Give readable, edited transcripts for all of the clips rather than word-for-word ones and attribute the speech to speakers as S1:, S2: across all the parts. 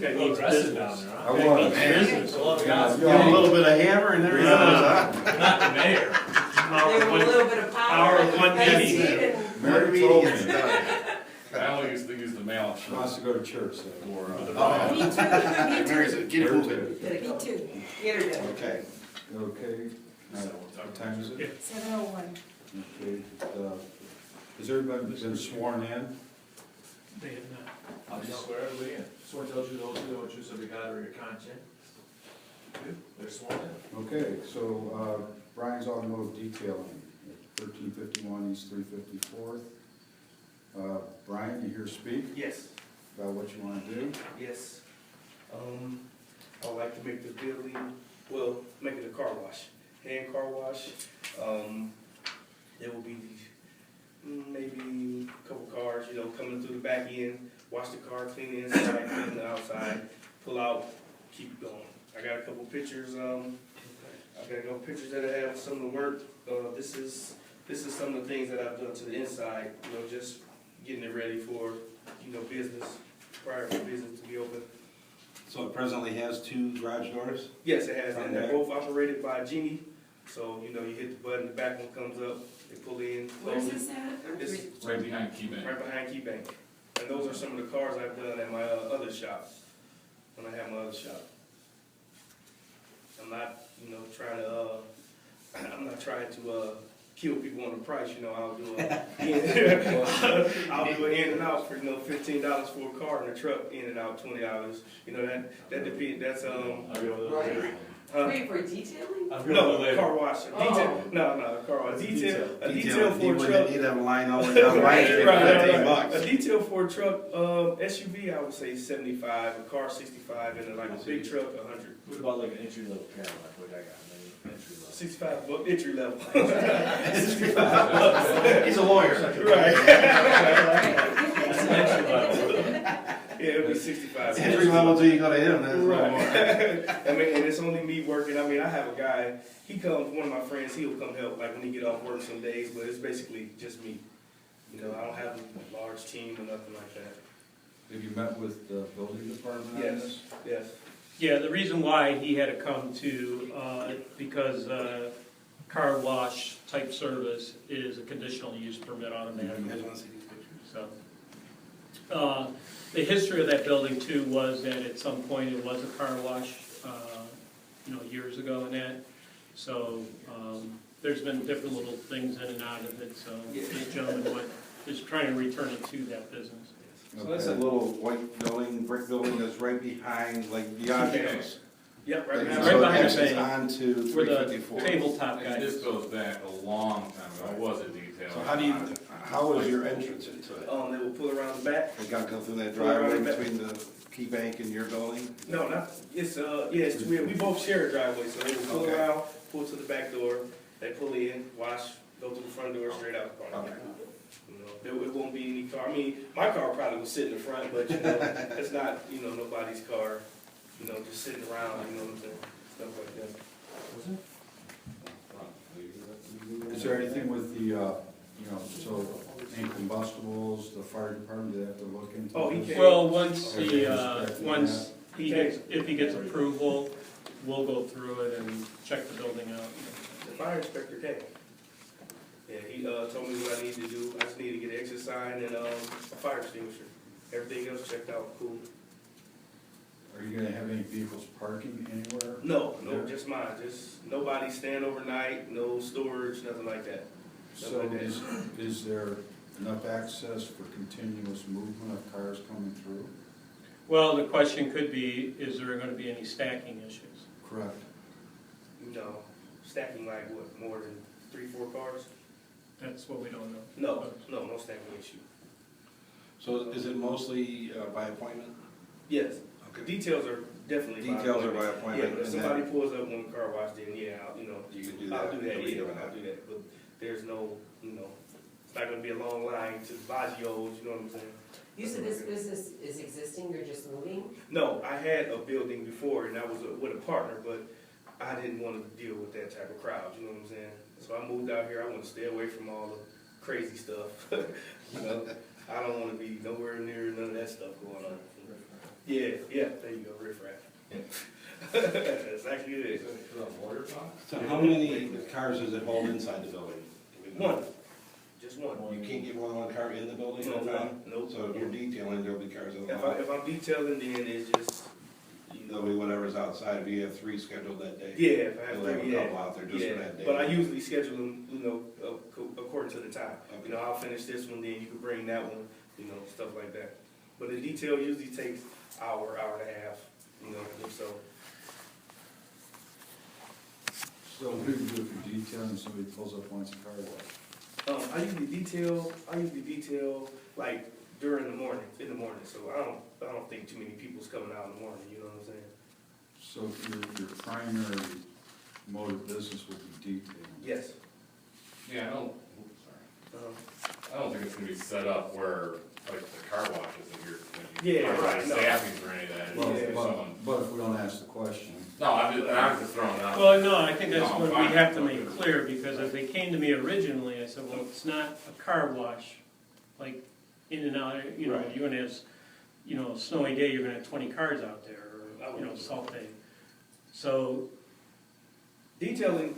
S1: that needs business.
S2: I was.
S1: Business.
S2: You got a little bit of hammer and there he goes, huh?
S1: Not the mayor.
S3: There was a little bit of
S1: Power of one
S3: That's
S1: meeting.
S3: it.
S2: Mary told me.
S4: I only used to use the mail.
S2: She wants to go to church, so.
S4: Or,
S3: Me too,
S2: Mary's a get it moving.
S3: me too. Get her done.
S2: Okay. Okay. What time is it?
S3: 7:01.
S2: Okay. Has everybody been sworn in?
S1: They have not.
S4: I'll just swear everybody in.
S5: Sworn tells you those who don't choose to be God or your conscience. They're sworn in.
S2: Okay, so Brian's Automotive Detailing, 1351 East 354th. Brian, you here to speak
S6: Yes,
S2: about what you want to do?
S6: yes. I would like to make the building, well, make it a car wash, hand car wash. There will be maybe a couple cars, you know, coming through the back end, wash the car, clean the inside, clean the outside, pull out, keep going. I got a couple pictures, I got a couple pictures that I have of some of the work. This is some of the things that I've done to the inside, you know, just getting it ready for, you know, business, prior for business to be open.
S7: So it presently has 2 garage doors?
S6: Yes, it has, and they're both operated by Genie. So, you know, you hit the button, the back one comes up, they pull in.
S3: Where's this at?
S6: It's
S4: right behind KeyBank.
S6: right behind KeyBank. And those are some of the cars I've done at my other shop, when I have my other shop. I'm not, you know, trying to, I'm not trying to kill people on the price, you know. I'll do I'll do an in and out for, you know, $15 for a car and a truck, in and out $20. You know, that depends, that's,
S5: I'll be over there later.
S3: Wait, for detailing?
S5: I'll be over
S6: no,
S5: there later.
S6: car wash. Detail, no, car wash. A detail for a truck.
S7: You'd have a line over down
S6: Right,
S7: right,
S6: right.
S7: $15.
S6: A detail for a truck, SUV, I would say 75, a car 65, and then like a big truck 100.
S5: What about like an entry level Cadillac, what I got, maybe entry level?
S6: 65 bucks, entry level.
S7: He's a lawyer.
S6: Right.
S5: That's an entry level.
S6: Yeah, it'll be 65.
S7: Entry level till you go to him, that's a little more.
S6: I mean, and it's only me working. I mean, I have a guy, he comes, one of my friends, he'll come help, like when he get off work some days, but it's basically just me. You know, I don't have a large team or nothing like that.
S2: Have you met with the building department on
S6: Yes,
S2: this?
S6: yes.
S1: Yeah, the reason why he had to come to, because car wash type service is a conditional use permit
S7: You
S1: automatically.
S7: guys want to see these pictures?
S1: So, the history of that building too was that at some point it was a car wash, you know, years ago and that. So, there's been different little things in and out of it, so this gentleman is trying to return it to that business.
S7: So that's a little white building, brick building that's right behind, like, Diageo's.
S6: Yep, right
S1: Right
S6: now.
S7: So it
S1: behind the
S7: exits
S1: bank.
S7: onto
S1: We're the
S7: 354.
S1: tabletop
S4: And this
S1: guys.
S4: goes back a long time ago. It was a detail.
S7: So how is your entrance into it?
S6: They will pull around the back.
S7: They gotta go through that driveway between the key bank and your building?
S6: No, not, it's, it's weird. We both share a driveway, so they will pull
S7: Okay.
S6: around, pull to the back door, they pull in, wash, go to the front door, straight out the front.
S7: Okay.
S6: You know, it won't be any car, I mean, my car probably will sit in the front, but you know, it's not, you know, nobody's car, you know, just sitting around, you know what I'm saying, stuff like that.
S2: Is there anything with the, you know, so any combustibles, the fire department, do they have to look into?
S6: Oh, he
S2: this?
S6: can.
S1: Well, once
S6: He
S1: if he gets approval, we'll go through it and check the building out.
S6: The fire inspector came. Yeah, he told me what I need to do. I just need to get an exit sign and a fire extinguisher. Everything else checked out, cool.
S2: Are you gonna have any vehicles parking anywhere?
S6: No, just mine. Just nobody staying overnight, no storage, nothing like that.
S2: So is there enough access for continuous movement of cars coming through?
S1: Well, the question could be, is there going to be any stacking issues?
S2: Correct.
S6: No, stacking like what, more than 3-4 cars?
S1: That's what we don't know.
S6: No stacking issue.
S7: So is it mostly by appointment?
S6: Yes,
S7: Okay.
S6: details are definitely
S7: Details are by
S6: Yeah,
S7: appointment.
S6: but if
S7: and
S6: somebody
S7: then
S6: pulls up one car wash, then yeah,
S7: you can do
S6: I'll
S7: that.
S6: do that,
S7: Nobody's
S6: yeah,
S7: doing
S6: I'll
S7: that.
S6: do that, but there's no, you know, it's not gonna be a long line to Baggio's, you know what I'm saying?
S3: You said this business is existing, you're just moving?
S6: No, I had a building before, and I was with a partner, but I didn't want to deal with that type of crowd, you know what I'm saying? So I moved out here, I want to stay away from all the crazy stuff, you know? I don't want to be nowhere near none of that stuff going on. Yeah, there you go, riffraff. That's actually it.
S7: So how many cars does it hold inside the building?
S6: One, just one.
S7: You can't get more than one car in the building
S6: No,
S7: at a time?
S6: nope.
S7: So if you're detailing, there'll be cars in the
S6: If
S7: lot.
S6: I'm detailing, then it's just, you
S7: There'll
S6: know,
S7: be whatever's outside, if you have 3 scheduled that day.
S6: yeah, if I have
S7: You'll have
S6: three,
S7: a
S6: yeah.
S7: couple out there just for that day.
S6: But I usually schedule them, you know, according to the time.
S7: Okay.
S6: You know, I'll finish this one, then you can bring that one, you know, stuff like that. But the detail usually takes hour and a half, you know, so.
S2: So what do you do if you're detailing and somebody pulls up wants a car wash?
S6: I usually detail like during the morning, in the morning, so I don't think too many people's coming out in the morning, you know what I'm saying?
S2: So your primary mode of business will be detailing?
S6: Yes.
S4: Yeah, I don't think it's gonna be set up where, like, the car wash isn't here.
S6: Yeah, right, no.
S4: Staffing or any of that.
S2: Well,
S4: It's just someone-
S2: but if we don't ask the question,
S4: No, I'm just throwing it out.
S1: Well, no, I think that's
S4: No, I'm
S1: what we
S4: fine.
S1: have to make clear, because if they came to me originally, I said, well, it's not a car wash, like, in and out, you know,
S6: Right.
S1: you're gonna have, you know, a snowy day, you're gonna have 20 cars out there, or, you know, salt day. So,
S6: Detailing,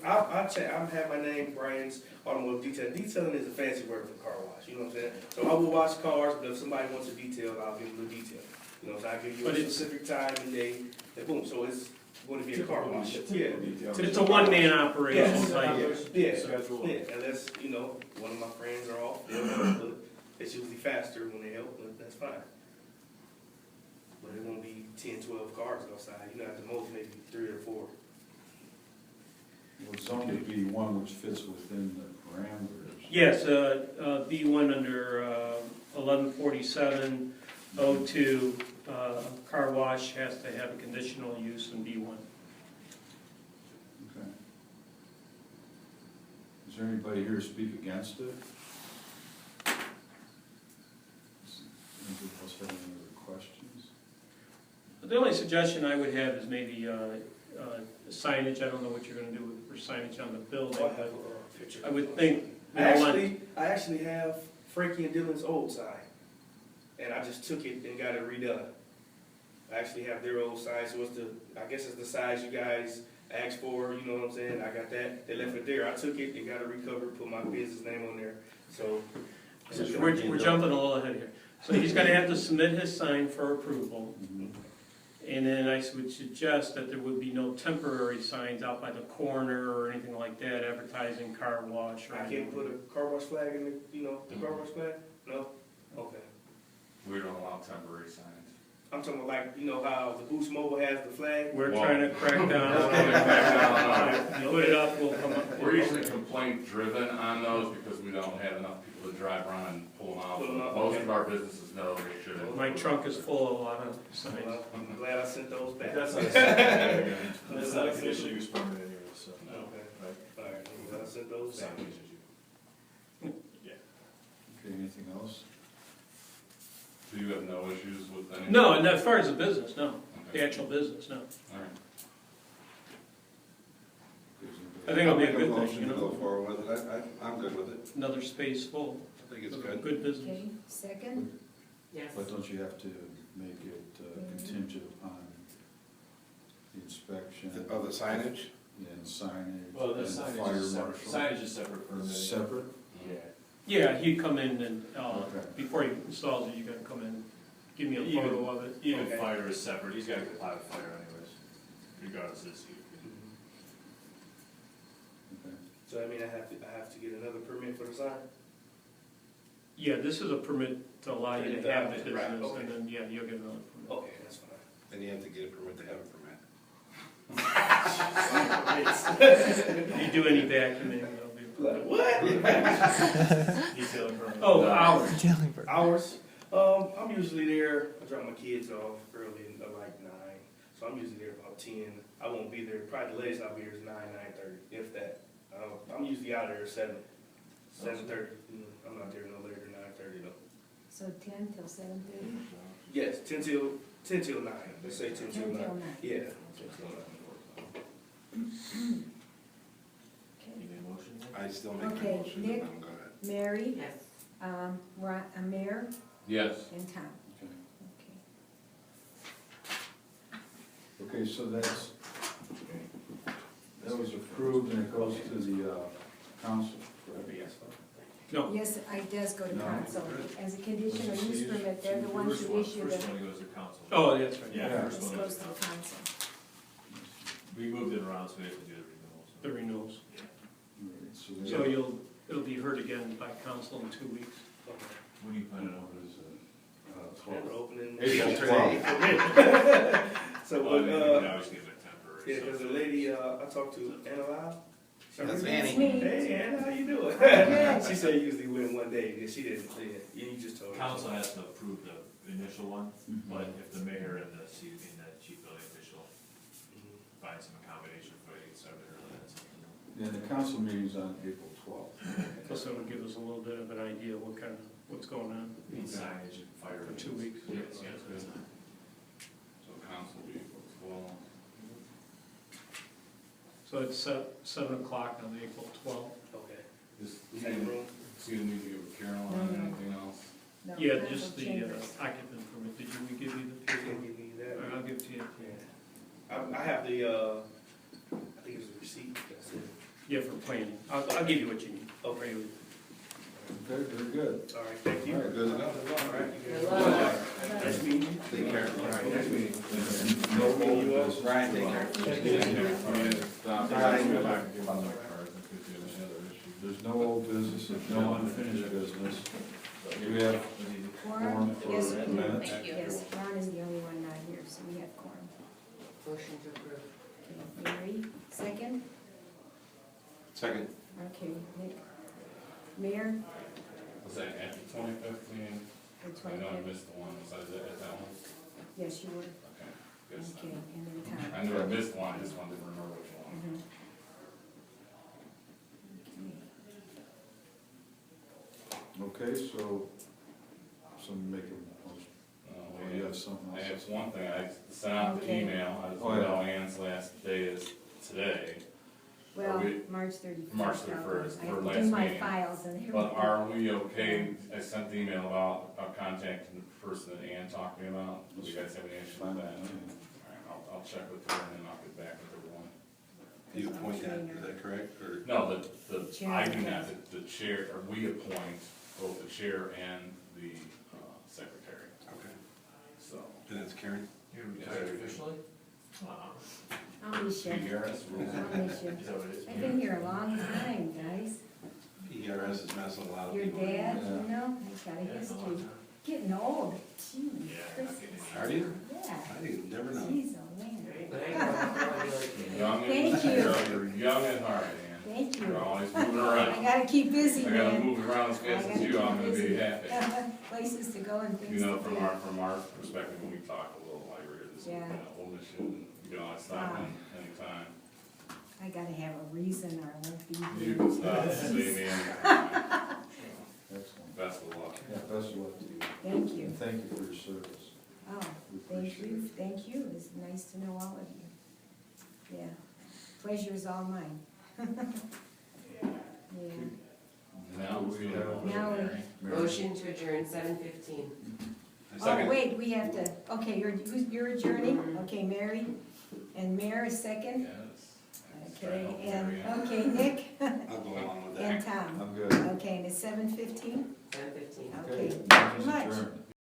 S6: I have my name, Brian's Automotive Detailing. Detailing is a fancy word for car wash, you know what I'm saying? So I will wash cars, but if somebody wants a detail, I'll give them a detail. You know, so I give you a
S1: But it's-
S6: specific time and day, and boom, so it's going to be a car wash. Yeah.
S1: it's a one-man operation
S6: Yes.
S1: type.
S6: Yeah, yeah, unless, you know, one of my friends are off, they'll help, but it's usually faster when they help, but that's fine. But it won't be 10, 12 cars outside, you know, at the most maybe 3 or 4.
S2: well, zone would be one which fits within the parameters.
S1: Yes, B1 under 114702, car wash has to have a conditional use in B1.
S2: Okay. Is there anybody here to speak against it? Does anybody else have any other questions?
S1: The only suggestion I would have is maybe signage. I don't know what you're gonna do for signage on the building, but I would think, you know,
S6: I actually have Frankie and Dylan's old sign, and I just took it and got it redone. I actually have their old sign, so I guess it's the size you guys asked for, you know what I'm saying? I got that, they left it there, I took it and got it recovered, put my business name on there, so.
S1: we're jumping a little ahead here. So he's gonna have to submit his sign for approval.
S2: Mhm.
S1: And then I would suggest that there would be no temporary signs out by the corner or anything like that advertising car wash or
S6: I
S1: anything.
S6: can't put a car wash flag in the, you know, the car wash flag? No? Okay.
S4: We don't allow temporary signs.
S6: I'm talking about like, you know how the Boost Mobile has the flag?
S1: We're
S4: Well,
S1: trying to crack down
S4: we're
S1: on
S4: gonna crack down on
S1: it. You put it up, we'll come up.
S4: We're usually complaint driven on those because we don't have enough people to drive around and pull them out.
S6: Pull them out,
S4: Most
S6: okay.
S4: of our businesses know they shouldn't.
S1: My trunk is full of a lot of signs.
S6: Well, I'm glad I sent those back.
S5: That's not a conditional use permit anyway, so.
S6: Okay,
S5: Right.
S6: all right, I'm glad I sent those back.
S2: Okay, anything else?
S4: So you have no issues with any?
S1: No, and as far as the business, no. The
S4: Okay.
S1: actual business, no.
S4: All right.
S1: I think it'll be a
S7: I'll make
S1: good thing,
S7: motion
S1: you
S7: to
S1: know?
S7: Go forward with it, I'm good with it,
S1: Another space full.
S7: I think it's good.
S1: Good business.
S8: Okay, second,
S3: Yes.
S2: But don't you have to make it contingent upon the inspection
S7: Of the signage?
S2: and signage
S5: Well, the
S2: and
S5: signage
S2: fire
S5: is separate,
S2: marshal?
S5: signage is separate from the.
S2: Separate?
S5: Yeah.
S1: Yeah, he'd come in and,
S2: Okay.
S1: before he installs it, you gotta come in, give me a
S5: Even-
S1: photo of it.
S5: Even
S6: Okay.
S5: fire is separate, he's gotta comply with fire anyways, regardless of this.
S2: Okay.
S6: So I mean, I have to get another permit for the sign?
S1: Yeah, this is a permit to allow you to have the
S6: Right,
S1: business,
S6: okay.
S1: and then, yeah, you'll get another permit.
S6: Okay, that's fine.
S7: Then you have to get a permit to have a permit.
S1: If you do any vacuuming, that'll be a
S6: Like,
S1: permit.
S6: what?
S5: Detailing permit.
S1: Oh, hours.
S6: Hours? I'm usually there, I drop my kids off early, like 9, so I'm usually there about 10. I won't be there, probably the latest I'll be here is 9:30, if that. I'm usually out there at 7:30. I'm not there no later than 9:30 though.
S8: so 10 till 7:30?
S6: Yes, 10 till 9, let's say 10 till
S8: 10
S6: 9.
S8: till 9.
S6: Yeah, 10 till 9.
S8: Okay.
S5: You need a motion?
S7: I still make
S8: Okay,
S7: a motion,
S8: Nick?
S7: go ahead.
S8: Mary,
S3: Yes.
S8: Mayor,
S4: Yes.
S8: and Tom.
S2: Okay.
S8: Okay.
S2: Okay, so that was approved and it goes to the council, correct?
S1: No,
S8: Yes, it does go to
S2: No.
S8: council. As a conditional
S2: Was it
S8: use
S2: used?
S8: permit, they're the ones who issue
S5: First
S8: them.
S5: one goes to council.
S1: oh, that's right,
S5: Yeah,
S2: Yeah.
S5: first
S8: This
S5: one
S8: goes
S5: goes
S8: to
S5: to
S8: the
S5: council.
S8: council.
S5: We moved it around, so we have to do the renewals.
S1: the renewals.
S2: Right, so they-
S1: So it'll be heard again by council in 2 weeks.
S5: When do you plan it over?
S2: What is it?
S6: And
S2: 12.
S6: opening.
S2: April
S7: Today.
S2: 12th.
S6: So,
S5: Well, I mean, we
S6: uh,
S5: can always give it temporary.
S6: yeah, because the lady, I talked to, Anna Lau.
S7: That's
S8: That's
S7: Annie.
S8: me.
S6: Hey, Anna, how you doing?
S8: Good.
S6: She said usually within one day, and she didn't say it. You just told her.
S5: Council has to approve the initial one,
S2: Mhm.
S5: but if the mayor and the chief building official
S6: Mhm.
S5: find some accommodation for it, it's over there, that's something.
S2: Yeah, the council meeting's on April 12th.
S1: Plus it'll give us a little bit of an idea what's going on
S5: Need signage and fire.
S1: for 2 weeks.
S5: Yes, yes, good.
S4: So council will be, well,
S1: So it's 7 o'clock on April 12th.
S6: Okay.
S4: excuse
S6: Same room?
S4: me, do you have Carol
S8: No,
S4: on
S8: no.
S4: anything else?
S8: No,
S1: Yeah,
S8: council
S1: just the
S8: chambers.
S1: occupant permit. Did we give you the
S6: Can
S1: paper?
S6: give me that?
S1: All right, I'll give it to you.
S6: Yeah. I have the, I think it was a receipt, that's it.
S1: Yeah, for planning. I'll give you what you need.
S6: Okay.
S2: Okay, very good.
S6: All right, thank you.
S2: All right, good to go.
S6: All right, you guys.
S3: Good luck.
S6: Nice meeting you.
S7: Take care.
S6: All right, nice meeting you.
S2: No old business.
S7: Brian, take care.
S4: Stop.
S7: Brian.
S4: Go back and give us our cards in case you have any other issues.
S2: There's no old business, there's no unfinished business. Do we have
S8: Quorum?
S2: quorum for
S8: Yes, we do.
S2: minutes?
S8: Yes, Ron is the only one not here, so we have quorum.
S3: Motion to approve.
S8: Okay, Mary, second?
S7: Second.
S8: Okay, Nick. Mayor,
S4: Was that after 2015?
S8: the
S4: I know I
S8: 25th?
S4: missed the one, was that at that one?
S8: Yes, you were.
S4: Okay, good.
S8: Okay, and then Tom.
S4: I knew I missed one, I just wanted to remember which one.
S8: Mhm. Okay.
S2: Okay, so, some make a motion. Oh, you have something
S4: I
S2: else?
S4: have one thing, I sent out the
S8: Okay.
S4: email, I was
S2: Oh, yeah.
S4: know Ann's last day is today,
S8: Well,
S4: we-
S8: March 31st.
S4: March 31st,
S8: I
S4: for
S8: have to
S4: last
S8: do my
S4: meeting.
S8: files and everything.
S4: but are we okay, I sent the email about contacting the person that Ann talked to me about, do you guys have any issue with that? Alright, I'll check with her and then I'll get back with everyone.
S7: You appoint that, is that correct, or?
S4: No, I do
S8: Chair.
S4: not, the chair, or we appoint both the chair and the secretary,
S7: Okay.
S4: so.
S7: And that's Karen?
S5: You retired officially? Wow.
S8: I'll miss you.
S4: PRS rules.
S8: I'll miss you.
S5: Is that what it is?
S8: I've been here a long time, guys.
S7: PRS is messing a lot of
S8: Your
S7: people.
S8: dad,
S2: Yeah.
S8: you know, he's got a
S5: Yeah,
S8: history.
S5: a long time.
S8: Getting old. Jeez.
S5: Yeah, not getting any
S7: Are you?
S8: Yeah.
S7: I didn't, never know.
S8: Jeez, oh man.
S4: Young
S8: Thank
S4: and,
S8: you.
S4: you're young at heart, Ann.
S8: Thank you.
S4: You're always moving
S8: I
S4: around.
S8: gotta keep busy,
S4: I gotta
S8: man.
S4: move around as
S8: I
S4: fast as
S8: gotta
S4: you, I'm
S8: keep
S4: gonna be
S8: busy.
S4: happy.
S8: Places to go and things
S4: You
S8: to
S4: know,
S8: do.
S4: from our perspective, when we talk a little like we're this,
S8: Yeah.
S4: we'll miss you, you know, I stop in anytime.
S8: I gotta have a reason or I won't be here.
S4: You can stop and see me anytime.
S2: Excellent.
S4: Best of luck.
S2: Yeah, best of luck to you.
S8: Thank you.
S2: And thank you for your service.
S8: Oh,
S2: We
S8: thank
S2: appreciate
S8: you,
S2: it.
S8: thank you. It's nice to know all of you. Yeah. Pleasure is all mine. Yeah.
S4: Now, we have.
S8: Now we-
S2: Mary?
S3: Motion to adjourn 7:15.
S8: Oh, wait, we have to, okay, you're adjourning? Okay, Mary? And Mayor is second?
S4: Yes.
S8: Okay, and, okay, Nick
S7: I'll go along with that.
S8: and Tom.
S2: I'm good.
S8: Okay, and it's 7:15?
S3: 7:15.
S8: Okay,
S2: Okay,
S8: thank you
S2: meeting's
S8: much.
S2: adjourned.